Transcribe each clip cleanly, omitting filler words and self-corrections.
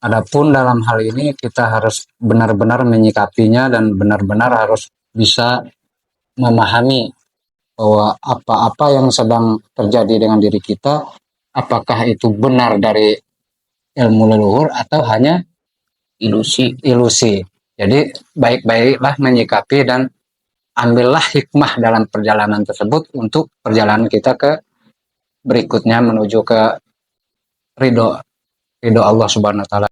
Adapun dalam hal ini kita harus benar-benar menyikapinya dan benar-benar harus bisa memahami bahwa apa-apa yang sedang terjadi dengan diri kita, apakah itu benar dari ilmu leluhur atau hanya ilusi. Jadi baik-baiklah menyikapi dan ambillah hikmah dalam perjalanan tersebut untuk perjalanan kita ke berikutnya menuju ke ridho Allah Subhanahu wa taala.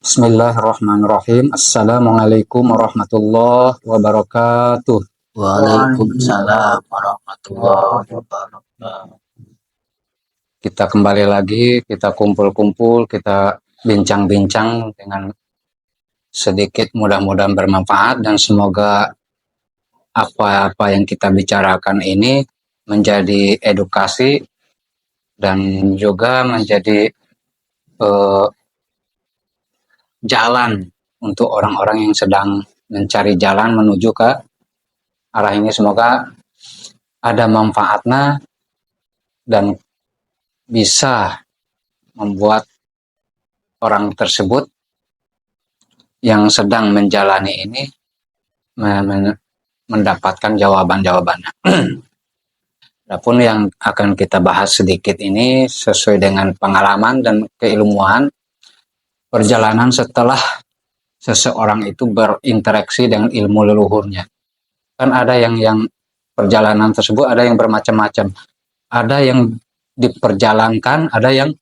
Bismillahirrahmanirrahim. Assalamualaikum warahmatullahi wabarakatuh. Waalaikumsalam warahmatullahi wabarakatuh. Kita kembali lagi, kita kumpul-kumpul, kita bincang-bincang dengan sedikit, mudah-mudahan bermanfaat dan semoga apa-apa yang kita bicarakan ini menjadi edukasi dan juga menjadi jalan untuk orang-orang yang sedang mencari jalan menuju ke arah ini. Semoga ada manfaatnya dan bisa membuat orang tersebut yang sedang menjalani ini mendapatkan jawaban-jawabannya. Adapun yang akan kita bahas sedikit ini sesuai dengan pengalaman dan keilmuan perjalanan setelah seseorang itu berinteraksi dengan ilmu leluhurnya. Kan ada yang perjalanan tersebut ada yang bermacam-macam. Ada yang diperjalankan, ada yang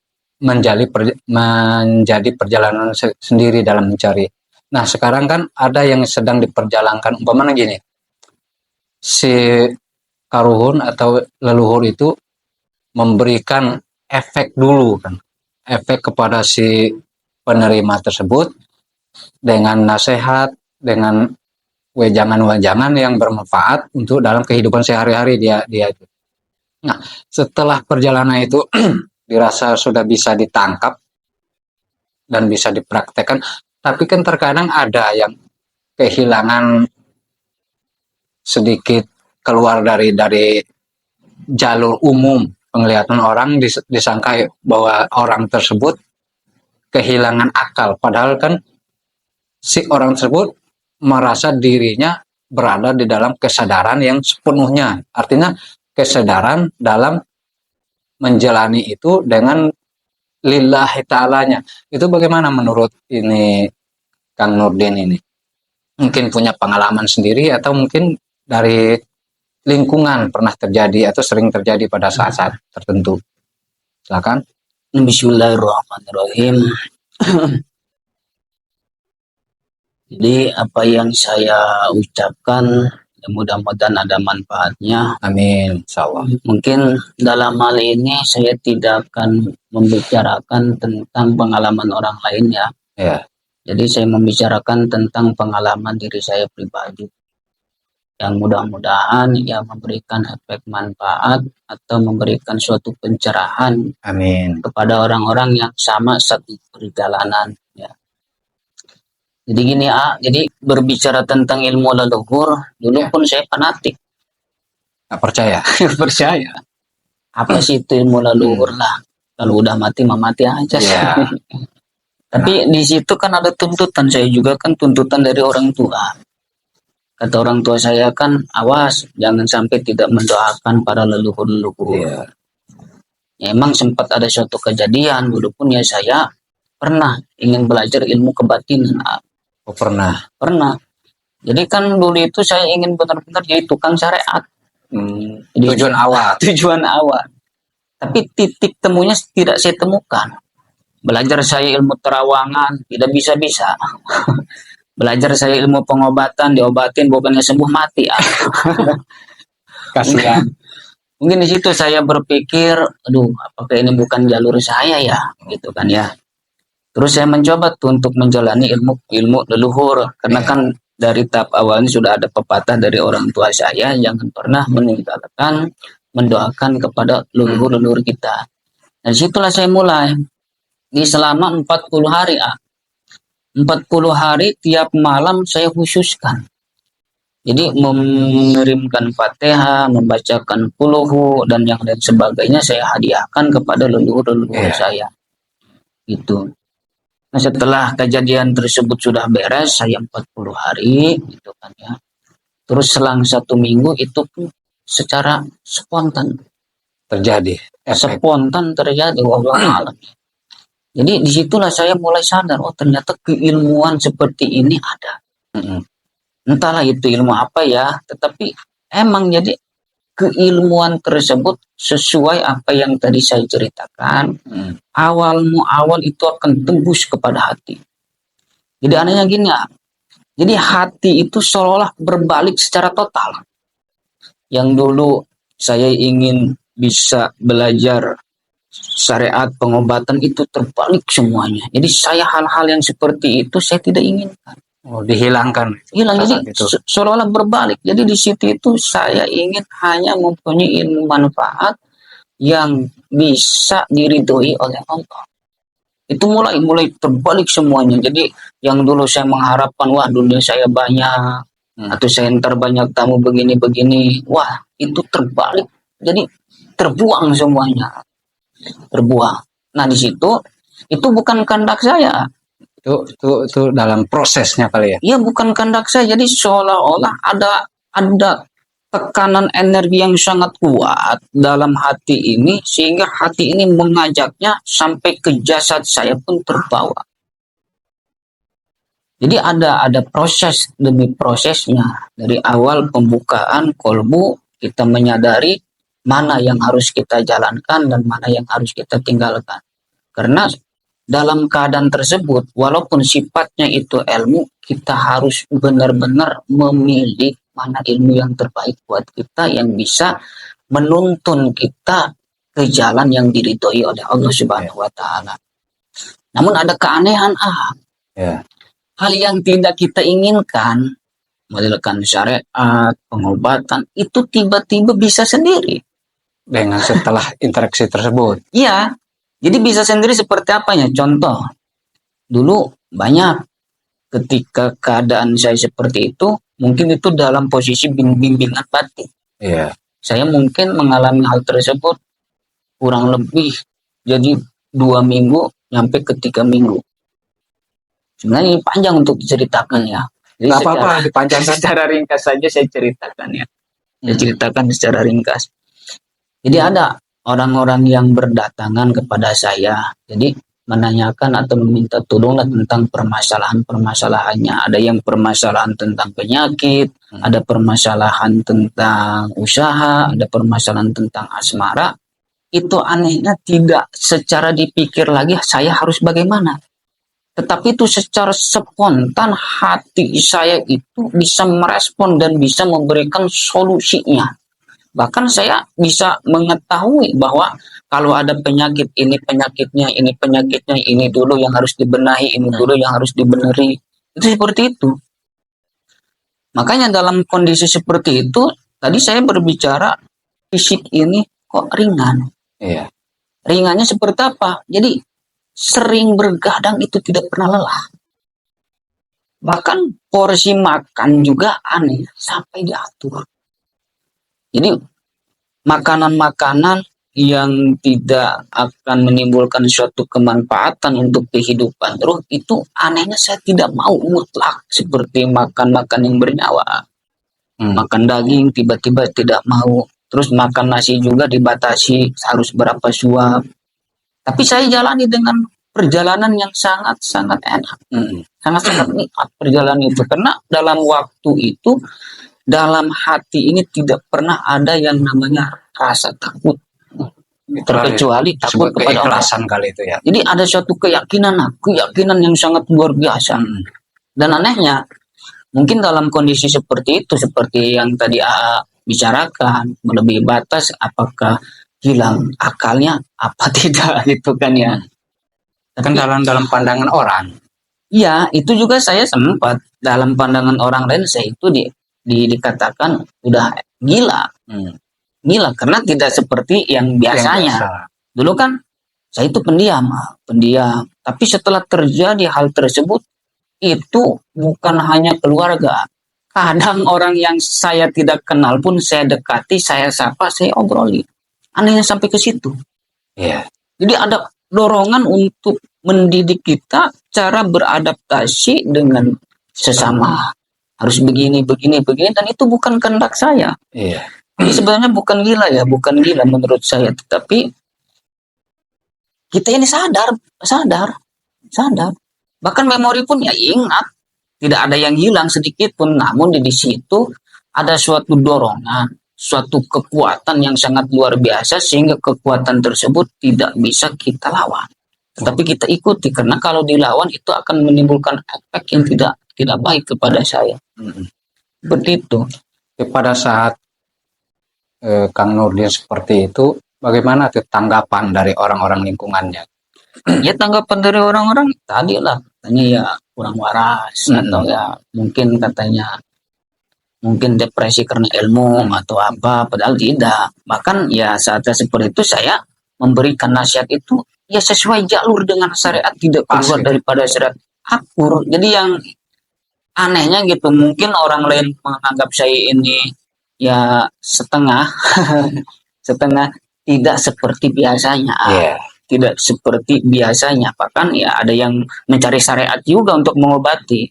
menjadi perjalanan sendiri dalam mencari. Nah, sekarang kan ada yang sedang diperjalankan, umpamanya gini. Si karuhun atau leluhur itu memberikan efek dulu kan. Efek kepada si penerima tersebut dengan nasihat, dengan wejangan-wejangan yang bermanfaat untuk dalam kehidupan sehari-hari dia itu. Nah, setelah perjalanan itu dirasa sudah bisa ditangkap dan bisa dipraktekkan, tapi kan terkadang ada yang kehilangan sedikit keluar dari jalur umum penglihatan orang, disangka bahwa orang tersebut kehilangan akal, padahal kan si orang tersebut merasa dirinya berada di dalam kesadaran yang sepenuhnya. Artinya kesadaran dalam menjalani itu dengan lillahi ta'alanya. Itu bagaimana menurut ini Kang Nurdin ini? Mungkin punya pengalaman sendiri atau mungkin dari lingkungan pernah terjadi atau sering terjadi pada saat-saat tertentu. Silakan. Bismillahirrahmanirrahim. Jadi apa yang saya ucapkan mudah-mudahan ada manfaatnya. Amin, insyaallah. Mungkin dalam hal ini saya tidak akan membicarakan tentang pengalaman orang lain ya. Ya. Jadi saya membicarakan tentang pengalaman diri saya pribadi yang mudah-mudahan ya memberikan efek manfaat atau memberikan suatu pencerahan. Amin. Kepada orang-orang yang sama satu perjalanan ya. Jadi gini jadi berbicara tentang ilmu leluhur, dulu pun saya fanatik. Nggak percaya? Percaya. Apa sih itu ilmu leluhur lah? Kalau udah mati mati aja. Ya. Tapi di situ kan ada tuntutan, saya juga kan tuntutan dari orang tua. Kata orang tua saya kan, awas jangan sampai tidak mendoakan para leluhur-leluhur. Ya. Ya, emang sempat ada suatu kejadian dulu pun ya saya pernah ingin belajar ilmu kebatinan. Oh, pernah. Jadi kan dulu itu saya ingin benar-benar jadi tukang syariat. Tujuan awal. Tapi titik temunya tidak saya temukan. Belajar saya ilmu terawangan tidak bisa. Belajar saya ilmu pengobatan, diobatin bukannya sembuh mati. Kasihan. Mungkin di situ saya berpikir, aduh, apakah ini bukan jalur saya ya, gitu kan ya. Terus saya mencoba untuk menjalani ilmu leluhur, karena kan dari tahap awalnya sudah ada pepatah dari orang tua saya, jangan pernah mendoakan kepada leluhur-leluhur kita. Dan situlah saya mulai. di selama 40 hari. 40 hari tiap malam saya khususkan. Jadi mengirimkan Fatihah, membacakan Qulhu dan yang lain sebagainya saya hadiahkan kepada leluhur-leluhur saya. Gitu. Nah, setelah kejadian tersebut sudah beres, saya 40 hari gitu kan ya. Terus selang 1 minggu itu pun secara spontan terjadi efek. spontan terjadi wallahu alam. Jadi disitulah saya mulai sadar, oh ternyata keilmuan seperti ini ada. Entahlah itu ilmu apa ya, tetapi emang jadi keilmuan tersebut sesuai apa yang tadi saya ceritakan. Awal itu akan tembus kepada hati. Jadi anehnya gini ya, jadi hati itu seolah berbalik secara total. Yang dulu saya ingin bisa belajar syariat pengobatan itu terbalik semuanya. Jadi saya hal-hal yang seperti itu saya tidak inginkan. Oh, dihilangkan. Hilang, jadi seolah-olah berbalik. Jadi di situ itu saya ingin hanya mempunyai ilmu manfaat yang bisa diridhoi oleh Allah. Itu mulai terbalik semuanya. Jadi yang dulu saya mengharapkan, wah dunia saya banyak, atau saya ntar banyak tamu begini-begini, wah itu terbalik. Jadi terbuang semuanya. Terbuang. Nah di situ itu bukan kehendak saya. Itu dalam prosesnya kali ya. Iya, bukan kehendak saya. Jadi seolah-olah ada tekanan energi yang sangat kuat dalam hati ini sehingga hati ini mengajaknya sampai ke jasad saya pun terbawa. Jadi ada proses demi prosesnya. Dari awal pembukaan kolbu kita menyadari mana yang harus kita jalankan dan mana yang harus kita tinggalkan. Karena dalam keadaan tersebut, walaupun sifatnya itu ilmu, kita harus benar-benar memilih mana ilmu yang terbaik buat kita yang bisa menuntun kita ke jalan yang diridhoi oleh Allah Subhanahu wa taala. Namun ada keanehan, hal yang tidak kita inginkan, menjalankan syariat, pengobatan, itu tiba-tiba bisa sendiri. Dengan setelah interaksi tersebut. Iya. Jadi bisa sendiri seperti apanya? Contoh, dulu banyak ketika keadaan saya seperti itu, mungkin itu dalam posisi bimbingan batin. Iya. Saya mungkin mengalami hal tersebut kurang lebih jadi 2 minggu sampai ke 3 minggu. Sebenarnya ini panjang untuk diceritakan ya. Jadi nggak apa-apa, dipanjangkan. Secara ringkas saja saya ceritakan ya. Saya ceritakan secara ringkas. Jadi ada orang-orang yang berdatangan kepada saya, jadi menanyakan atau meminta tolonglah tentang permasalahan-permasalahannya. Ada yang permasalahan tentang penyakit, ada permasalahan tentang usaha, ada permasalahan tentang asmara. Itu anehnya tidak secara dipikir lagi saya harus bagaimana. Tetapi itu secara spontan hati saya itu bisa merespon dan bisa memberikan solusinya. Bahkan saya bisa mengetahui bahwa kalau ada penyakit ini penyakitnya, ini dulu yang harus dibenahi, ini dulu yang harus dibenerin. Itu seperti itu. Makanya dalam kondisi seperti itu, tadi saya berbicara fisik ini kok ringan. Iya. Ringannya seperti apa? Jadi sering bergadang itu tidak pernah lelah. Bahkan porsi makan juga aneh, sampai diatur. Jadi makanan-makanan yang tidak akan menimbulkan suatu kemanfaatan untuk kehidupan terus itu anehnya saya tidak mau mutlak seperti makan-makan yang bernyawa. Makan daging tiba-tiba tidak mau. Terus makan nasi juga dibatasi harus berapa suap. Tapi saya jalani dengan perjalanan yang sangat-sangat enak. Sangat-sangat nikmat perjalanan itu. Karena dalam waktu itu dalam hati ini tidak pernah ada yang namanya rasa takut. Terkecuali takut kepada Allah. Kali itu ya. Jadi ada suatu keyakinan yang sangat luar biasa. Dan anehnya, mungkin dalam kondisi seperti itu, seperti yang tadi AA bicarakan, melebihi batas, apakah hilang akalnya, apa tidak, gitu kan ya. Kan dalam pandangan orang. Iya, itu juga saya sempat dalam pandangan orang lain saya itu dikatakan udah gila. Gila karena tidak seperti yang biasanya. Dulu kan Saya itu pendiam, pendiam. Tapi setelah terjadi hal tersebut, itu bukan hanya keluarga. Kadang orang yang saya tidak kenal pun saya dekati, saya sapa, saya obroli. Anehnya sampai ke situ. Iya. Jadi ada dorongan untuk mendidik kita cara beradaptasi dengan sesama. Harus begini, begini, begini, dan itu bukan kehendak saya. Iya. Ini sebenarnya bukan gila ya, bukan gila menurut saya, tetapi kita ini sadar, sadar, sadar. Bahkan memori pun ya ingat, tidak ada yang hilang sedikit pun. Namun di situ ada suatu dorongan, suatu kekuatan yang sangat luar biasa sehingga kekuatan tersebut tidak bisa kita lawan. Tetapi kita ikuti karena kalau dilawan itu akan menimbulkan efek yang tidak baik kepada saya. Seperti itu. Pada saat Kang Nurdin seperti itu, bagaimana tuh tanggapan dari orang-orang lingkungannya? Ya tanggapan dari orang-orang tadi lah, katanya ya kurang waras atau ya mungkin katanya mungkin depresi karena ilmu atau apa, padahal tidak. Bahkan ya saat seperti itu saya memberikan nasihat itu ya sesuai jalur dengan syariat, tidak keluar daripada syariat, akur. Jadi yang anehnya gitu, mungkin orang lain menganggap saya ini ya setengah setengah tidak seperti biasanya. Tidak seperti biasanya, bahkan ya ada yang mencari syariat juga untuk mengobati,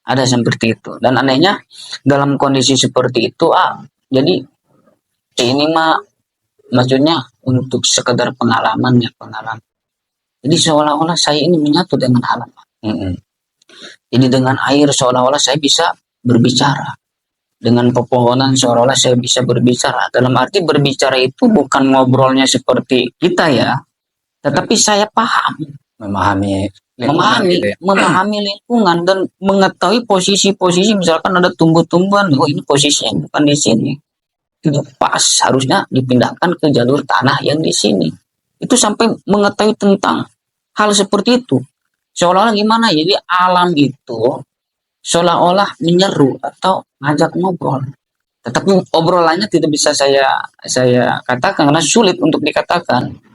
ada seperti itu. Dan anehnya dalam kondisi seperti itu jadi ini mah maksudnya untuk sekedar pengalaman ya, pengalaman. Jadi seolah-olah saya ini menyatu dengan alam. Jadi dengan air seolah-olah saya bisa berbicara, dengan pepohonan seolah-olah saya bisa berbicara. Dalam arti berbicara itu bukan ngobrolnya seperti kita ya, tetapi saya paham, memahami lingkungan dan mengetahui posisi-posisi. Misalkan ada tumbuh-tumbuhan, oh ini posisinya bukan di sini, tidak pas, harusnya dipindahkan ke jalur tanah yang di sini. Itu sampai mengetahui tentang hal seperti itu. Seolah-olah gimana? Jadi alam itu seolah-olah menyeru atau ngajak ngobrol. Tetapi obrolannya tidak bisa saya katakan karena sulit untuk dikatakan.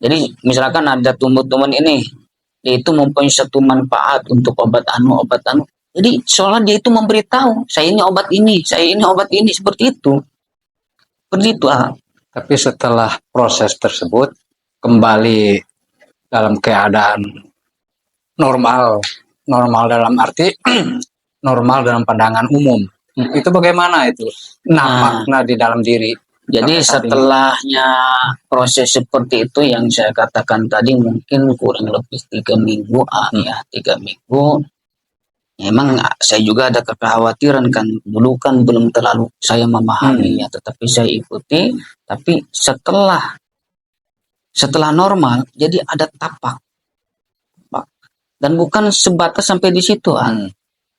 Jadi misalkan ada tumbuh-tumbuhan ini, dia itu mempunyai satu manfaat untuk obat anu. Jadi seolah dia itu memberitahu, saya ini obat ini, saya ini obat ini, seperti itu. Seperti itu. Tapi setelah proses tersebut kembali dalam keadaan normal dalam arti normal dalam pandangan umum. Itu bagaimana itu? Nampaknya di dalam diri. Jadi setelahnya proses seperti itu yang saya katakan tadi mungkin kurang lebih 3 minggu ya, 3 minggu. Memang saya juga ada kekhawatiran kan, dulu kan belum terlalu saya memahami ya, tetapi saya ikuti. Tapi setelah normal, jadi ada tapak. Dan bukan sebatas sampai di situ.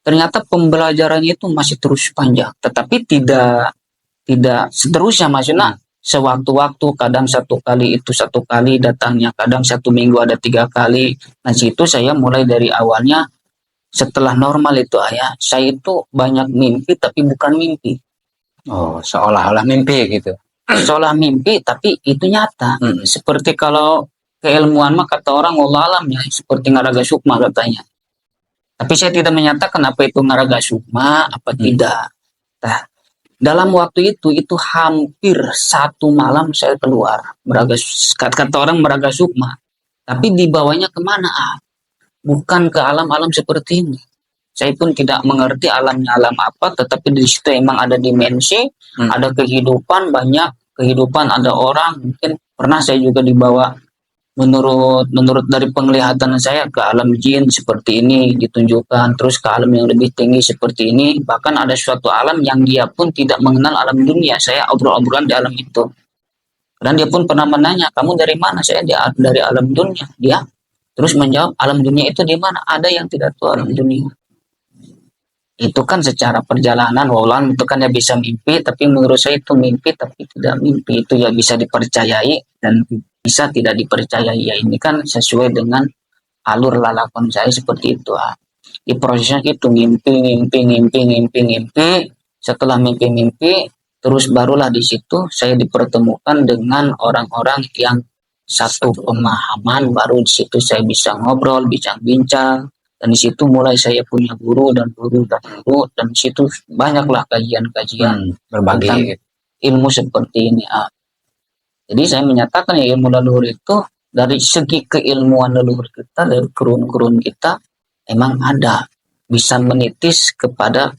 Ternyata pembelajarannya itu masih terus panjang, tetapi tidak seterusnya, maksudnya sewaktu-waktu, kadang 1 kali datangnya, kadang 1 minggu ada 3 kali. Nah situ saya mulai dari awalnya setelah normal itu saya itu banyak mimpi tapi bukan mimpi. Oh, seolah-olah mimpi gitu. Seolah mimpi tapi itu nyata. Seperti kalau keilmuan mah kata orang wallah alam ya, seperti ngaraga sukma katanya. Tapi saya tidak menyatakan apa itu ngaraga sukma, apa tidak. Nah, dalam waktu itu hampir 1 malam saya keluar kata orang meraga sukma, tapi dibawanya kemana? Bukan ke alam-alam seperti ini. Saya pun tidak mengerti alamnya alam apa, tetapi di situ emang ada dimensi, ada kehidupan, banyak kehidupan, ada orang. Mungkin pernah saya juga dibawa menurut dari penglihatan saya ke alam jin seperti ini ditunjukkan, terus ke alam yang lebih tinggi seperti ini. Bahkan ada suatu alam yang dia pun tidak mengenal alam dunia, saya obrol-obrolan di alam itu. Dan dia pun pernah menanya, kamu dari mana? Saya dari alam dunia. Dia terus menjawab, alam dunia itu di mana? Ada yang tidak tahu alam dunia. Itu kan secara perjalanan, walau itu kan ya bisa mimpi, tapi menurut saya itu mimpi tapi tidak mimpi. Itu ya bisa dipercayai dan bisa tidak dipercayai. Ya ini kan sesuai dengan alur lalakon saya seperti itu. Di prosesnya itu mimpi. Setelah mimpi, terus barulah di situ saya dipertemukan dengan orang-orang yang satu pemahaman, baru di situ saya bisa ngobrol, bincang-bincang, dan di situ mulai saya punya guru dan guru dan guru, dan di situ banyaklah kajian-kajian berbagi tentang ilmu seperti ini. Jadi saya menyatakan ya, ilmu leluhur itu dari segi keilmuan leluhur kita, dari kurun-kurun kita, emang ada, bisa menitis kepada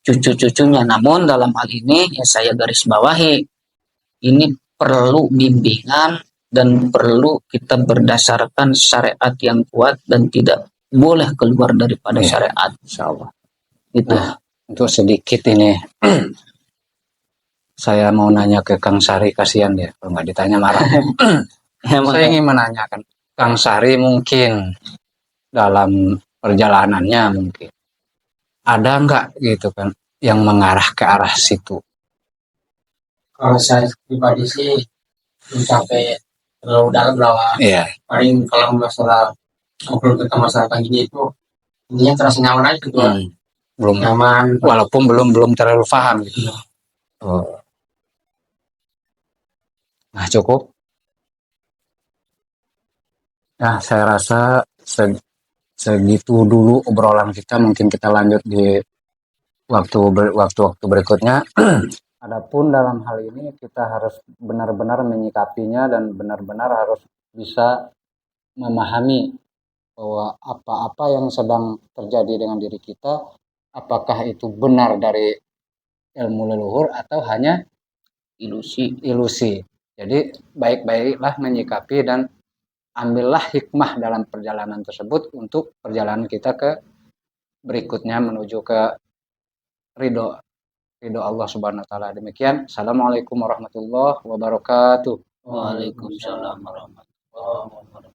cucu-cucunya. Namun dalam hal ini yang saya garis bawahi, ini perlu bimbingan dan perlu kita berdasarkan syariat yang kuat dan tidak boleh keluar daripada syariat. Insyaallah. Gitu. Nah, untuk sedikit ini saya mau nanya ke Kang Sari, kasihan ya kalau nggak ditanya marah. Saya ingin menanyakan, Kang Sari mungkin dalam perjalanannya mungkin ada nggak gitu kan yang mengarah ke arah situ? Kalau saya pribadi sih belum sampai terlalu dalam lah. Iya. Paling kalau masalah ngobrol tentang masalah kayak gini itu intinya terasa nyaman aja gitu. Belum Nyaman. walaupun belum terlalu paham gitu. Oh. Nah, cukup. Nah, saya rasa segitu dulu obrolan kita. Mungkin kita lanjut di waktu berikutnya. Adapun dalam hal ini kita harus benar-benar menyikapinya dan benar-benar harus bisa memahami bahwa apa-apa yang sedang terjadi dengan diri kita, apakah itu benar dari ilmu leluhur atau hanya ilusi. Jadi baik-baiklah menyikapi dan ambillah hikmah dalam perjalanan tersebut untuk perjalanan kita ke berikutnya menuju ke ridho Allah Subhanahu wa taala. Demikian. Assalamualaikum warahmatullahi wabarakatuh. Waalaikumsalam warahmatullahi wabarakatuh.